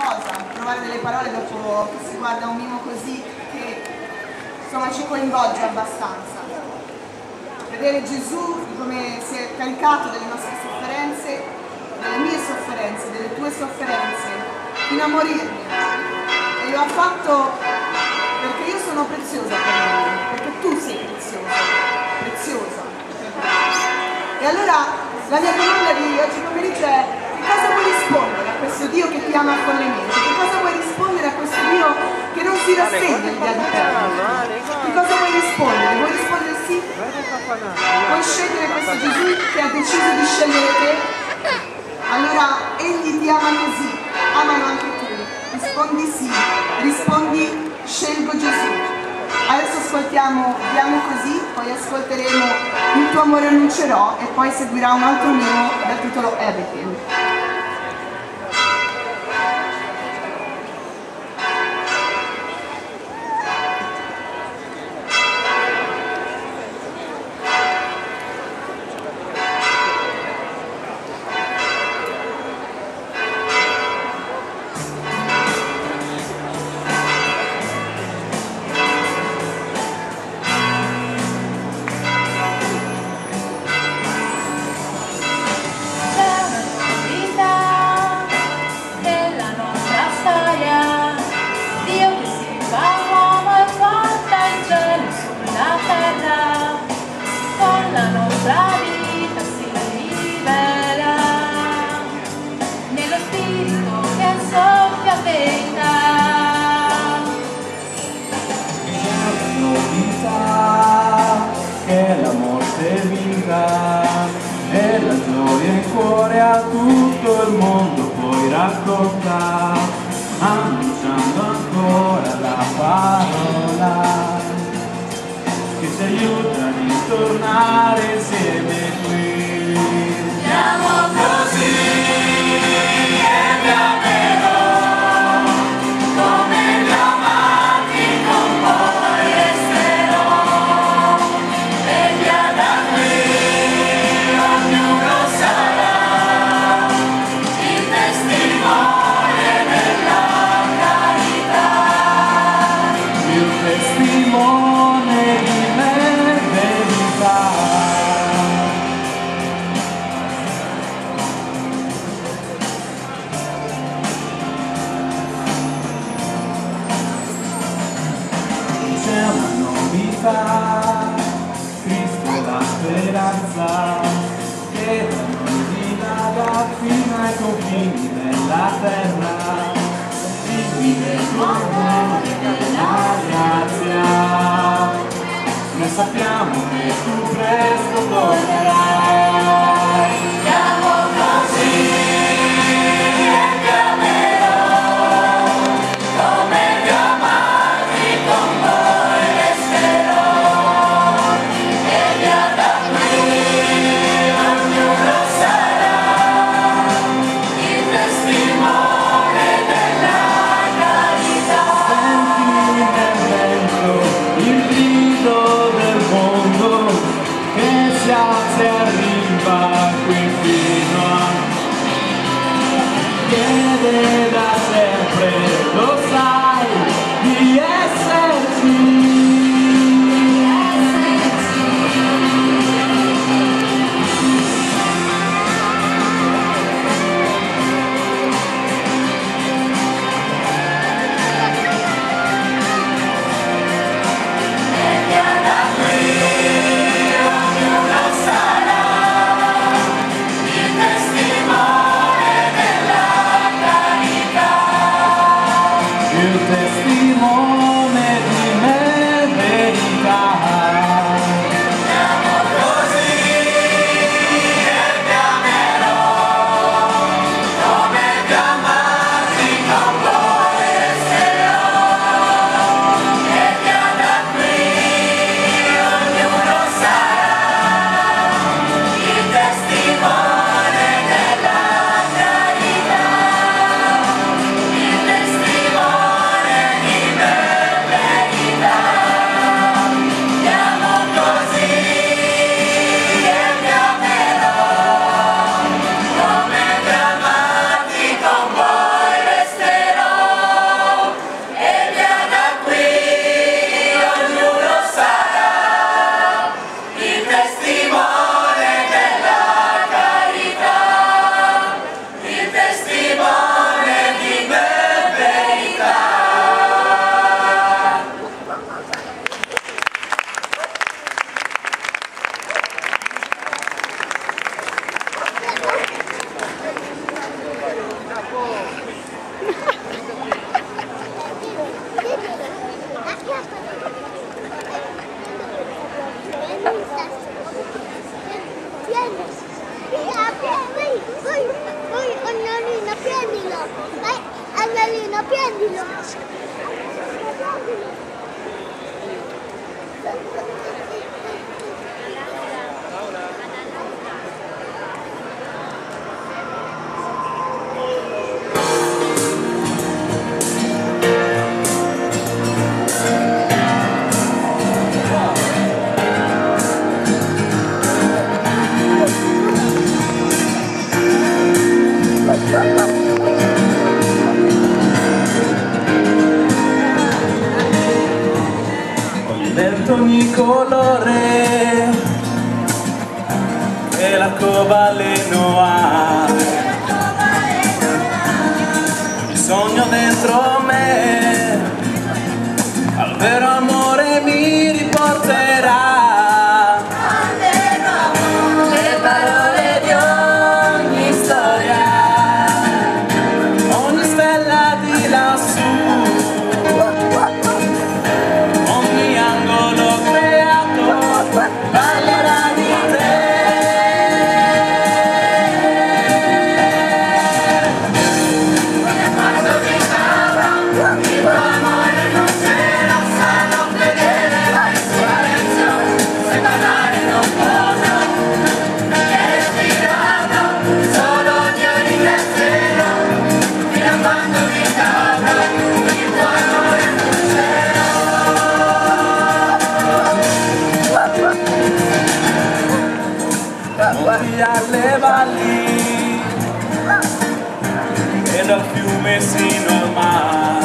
cosa trovare delle parole dopo che si guarda un mimo così che insomma ci coinvolge abbastanza. Vedere Gesù come si è caricato delle nostre sofferenze, delle mie sofferenze, delle tue sofferenze, fino a morirmi. E lo ha fatto perché io sono preziosa per lui, perché tu sei preziosa. E allora la mia domanda di oggi pomeriggio è: che cosa vuoi rispondere a questo Dio che ti ama follemente? Che cosa vuoi rispondere a questo Dio che non si rassegna l'idea di perdere? Che cosa vuoi rispondere? Vuoi rispondere sì? Vuoi scegliere questo Gesù che ha deciso di scegliere te? Allora egli ti ama così, amalo anche tu. Rispondi sì, rispondi scelgo Gesù. Adesso ascoltiamo Diamo così, poi ascolteremo Il tuo amore annuncerò e poi seguirà un altro mimo dal titolo Everything. E la gioia in cuore a tutto il mondo puoi raccontare, annunciando ancora la parola che ci aiuta a ritornare insieme qui. Siamo così. Cristo è la speranza che non dilaga fino ai confini della terra, figli del mondo e della grazia. Noi sappiamo che tu presto tornerai. Siamo così. Se arriva qui fino a chiede da sempre, lo sai, di esserci. Testimone Lino, prendilo. Ogni colore che l'arcobaleno ha, il sogno dentro me al vero amore mi riporterà. Le parole di ogni storia, ogni stella di lassù, parlerà di te. Quando mi parla, il tuo amore non ce lo sanno vedere, il silenzio, se parlare non posso, e respirarlo, solo Dio di pensiero, fino a quando mi parla, il tuo amore non ce l'ho. Monti alle valli e dal fiume sino al mare,